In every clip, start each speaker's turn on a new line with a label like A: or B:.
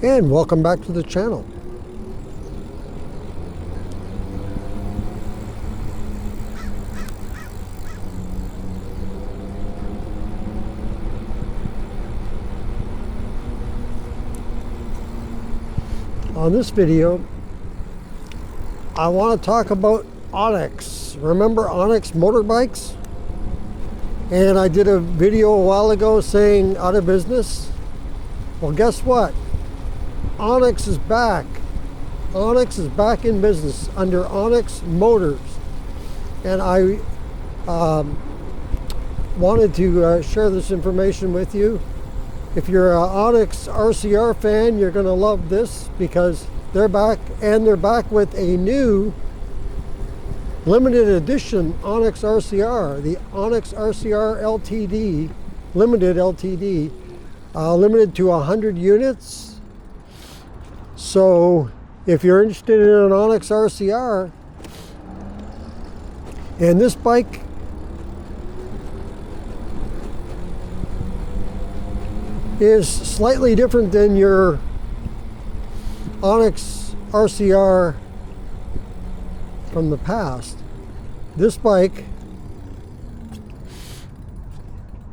A: And welcome back to the channel. On this video, I want to talk about Onyx. Remember Onyx motorbikes? And I did a video a while ago saying out of business. Well, guess what? Onyx is back. Onyx is back in business under Onyx Motors. And I wanted to share this information with you. If you're an Onyx RCR fan, you're going to love this because they're back, and they're back with a new limited edition Onyx RCR, the Onyx RCR LTD, limited LTD, limited to 100 units. So if you're interested in an Onyx RCR, and this bike is slightly different than your Onyx RCR from the past. This bike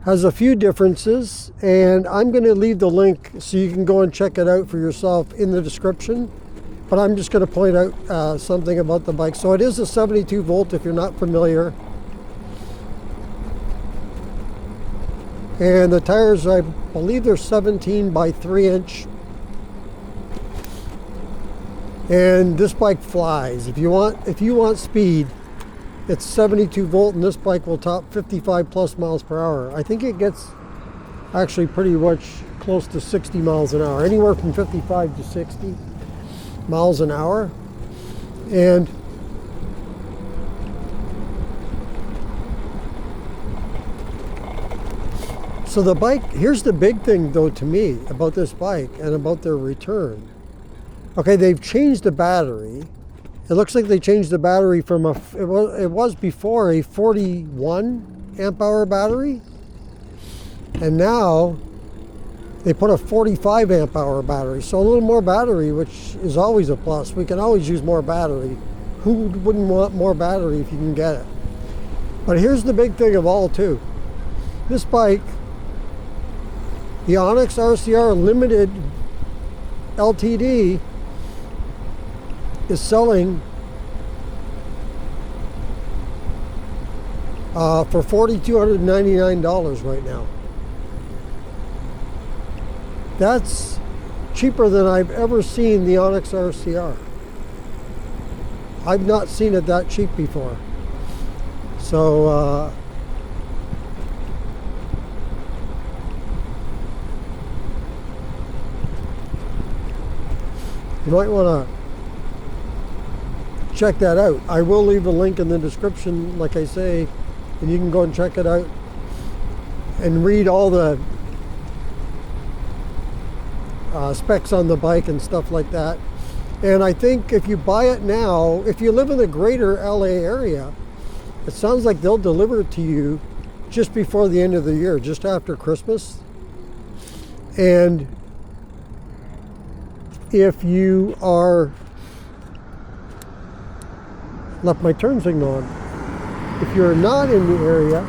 A: has a few differences, and I'm going to leave the link so you can go and check it out for yourself in the description. But I'm just going to point out something about the bike. So it is a 72 volt if you're not familiar. And the tires, I believe they're 17 by 3 inch. And this bike flies. If you want speed, it's 72 volt, and this bike will top 55 plus miles per hour. I think it gets actually pretty much close to 60 miles an hour, anywhere from 55 to 60 miles an hour. And so the bike, here's the big thing though to me about this bike and about their return. Okay, they've changed the battery. It looks like they changed the battery from it was before a 41 amp hour battery, and now they put a 45 amp hour battery. So a little more battery, which is always a plus. We can always use more battery. Who wouldn't want more battery if you can get it? But here's the big thing of all too. This bike, the Onyx RCR Limited LTD, is selling for $4,299 right now. That's cheaper than I've ever seen the Onyx RCR. I've not seen it that cheap before. So you might want to check that out. I will leave a link in the description, like I say, and you can go and check it out and read all the specs on the bike and stuff like that. And I think if you buy it now, if you live in the greater LA area, it sounds like they'll deliver it to you just before the end of the year, just after Christmas. And if you are, left my turn signal on. If you're not in the area,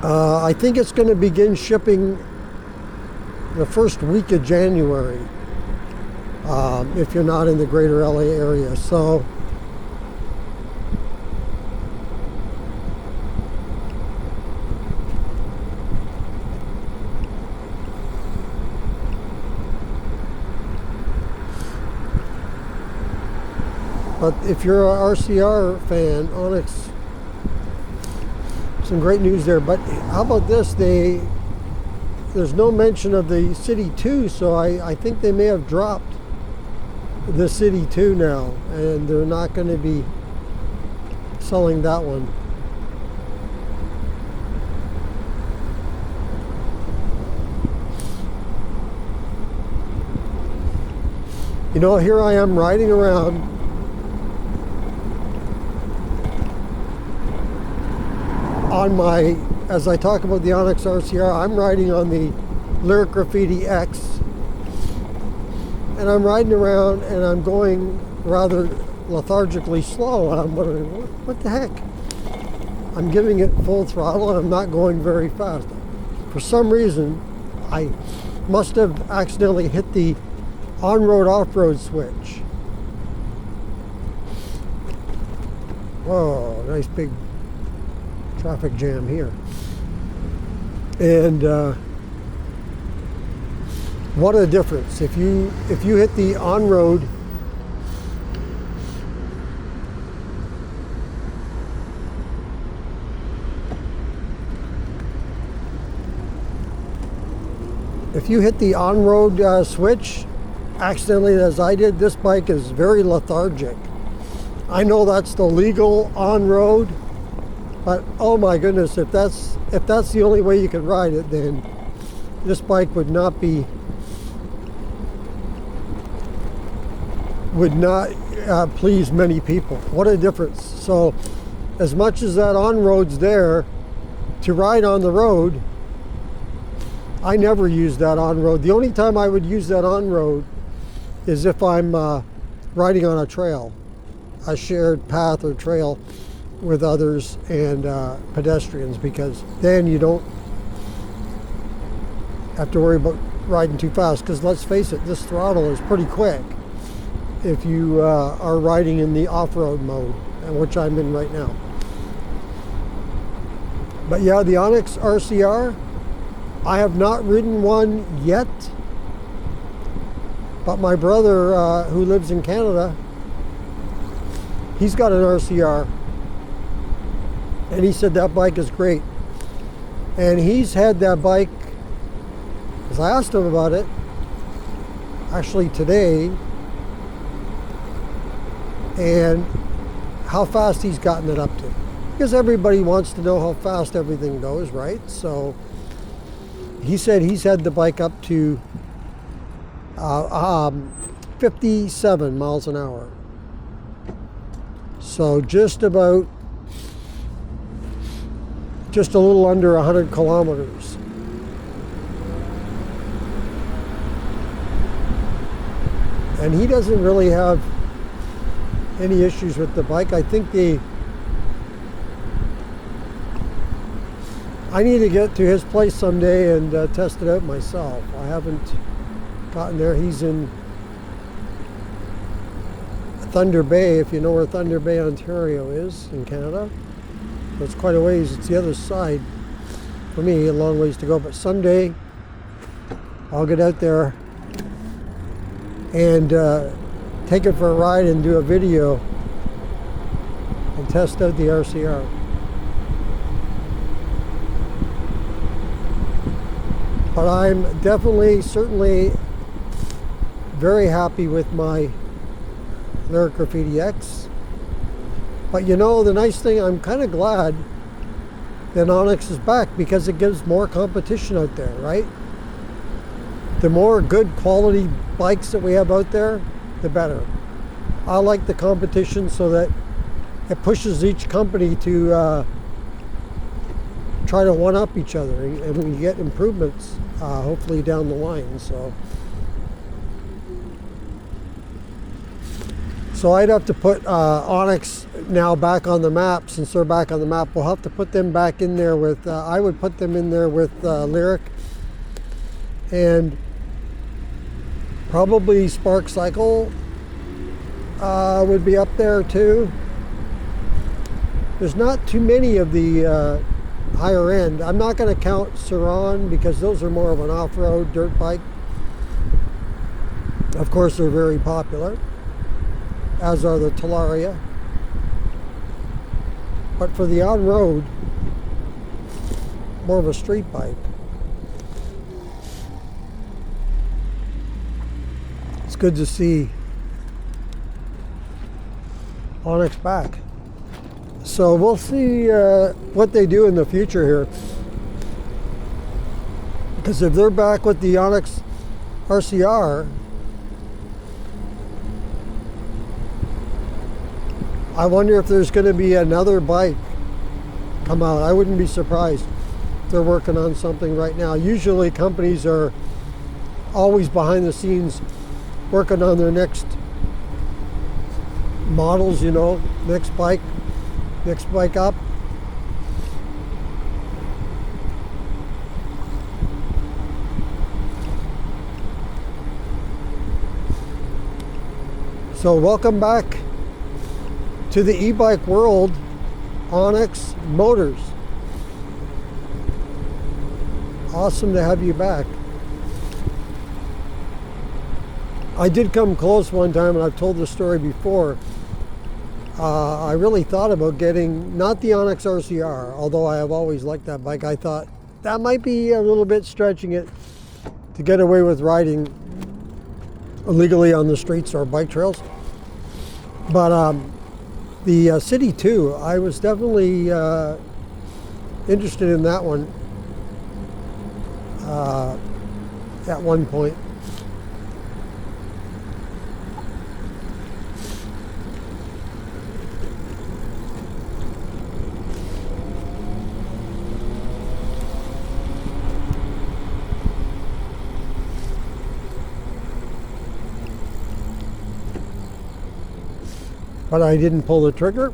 A: I think it's going to begin shipping the first week of January, if you're not in the greater LA area. So but if you're an RCR fan, Onyx, some great news there. But how about this? There's no mention of the City 2, so I think they may have dropped the City 2 now, and they're not going to be selling that one. You know, here I am riding around on my, as I talk about the Onyx RCR, I'm riding on the Lyric Graffiti X, and I'm riding around and I'm going rather lethargically slow, and I'm wondering, what the heck? I'm giving it full throttle and I'm not going very fast. For some reason, I must have accidentally hit the on-road, off-road switch. Whoa, nice big traffic jam here. And what a difference. If you hit the on-road, switch accidentally, as I did, this bike is very lethargic. I know that's the legal on-road, but oh my goodness, if that's the only way you can ride it, then this bike would not please many people. What a difference. So as much as that on-road's there to ride on the road, I never use that on-road. The only time I would use that on-road is if I'm riding on a trail, a shared path or trail with others and pedestrians, because then you don't have to worry about riding too fast, because let's face it, this throttle is pretty quick if you are riding in the off-road mode, which I'm in right now. But yeah, the Onyx RCR, I have not ridden one yet, but my brother who lives in Canada, he's got an RCR, and he said that bike is great. And he's had that bike, because I asked him about it, actually today, and how fast he's gotten it up to. Because everybody wants to know how fast everything goes, right? So he said he's had the bike up to 57 miles an hour. So just a little under 100 kilometers. And he doesn't really have any issues with the bike. I think I need to get to his place someday and test it out myself. I haven't gotten there. He's in Thunder Bay, if you know where Thunder Bay, Ontario is in Canada. So it's quite a ways. It's the other side for me, a long ways to go. But someday I'll get out there and take it for a ride and do a video and test out the RCR. But I'm certainly very happy with my Lyric Graffiti X. But you know, the nice thing, I'm kind of glad that Onyx is back, because it gives more competition out there, right? The more good quality bikes that we have out there, the better. I like the competition so that it pushes each company to try to one-up each other, and we get improvements hopefully down the line. So I'd have to put Onyx now back on the map. Since they're back on the map, we'll have to put them back in there with, I would put them in there with Lyric, and probably Spark Cycle would be up there too. There's not too many of the higher end. I'm not going to count Saran, because those are more of an off-road dirt bike. Of course, they're very popular, as are the Talaria. But for the on-road, more of a street bike. It's good to see Onyx back. So we'll see what they do in the future here. Because if they're back with the Onyx RCR, I wonder if there's going to be another bike come out. I wouldn't be surprised. they're working on something right now. Usually companies are always behind the scenes working on their next models, you know, next bike up. So welcome back to the e-bike world, Onyx Motors. Awesome to have you back. I did come close one time, and I've told this story before. I really thought about getting, not the Onyx RCR, although I have always liked that bike. I thought that might be a little bit stretching it to get away with riding illegally on the streets or bike trails. But the City 2, I was definitely interested in that one at one point. But I didn't pull the trigger.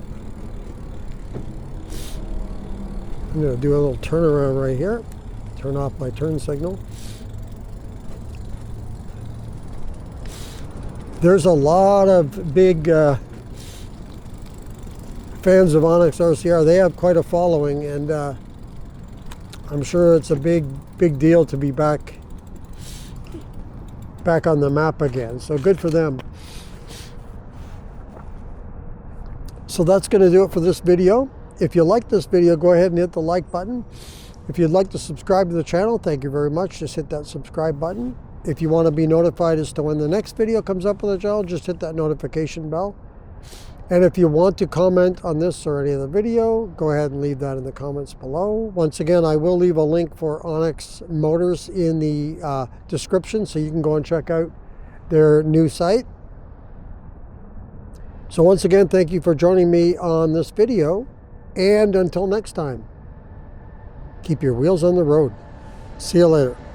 A: I'm going to do a little turnaround right here. Turn off my turn signal. There's a lot of big fans of Onyx RCR. They have quite a following, and I'm sure it's a big deal to be back on the map again. So good for them. So that's going to do it for this video. If you like this video, go ahead and hit the like button. If you'd like to subscribe to the channel, thank you very much. Just hit that subscribe button. If you want to be notified as to when the next video comes up on the channel, just hit that notification bell. And if you want to comment on this or any other video, go ahead and leave that in the comments below. Once again, I will leave a link for Onyx Motors in the description, so you can go and check out their new site. So once again, thank you for joining me on this video, and until next time, keep your wheels on the road. See you later.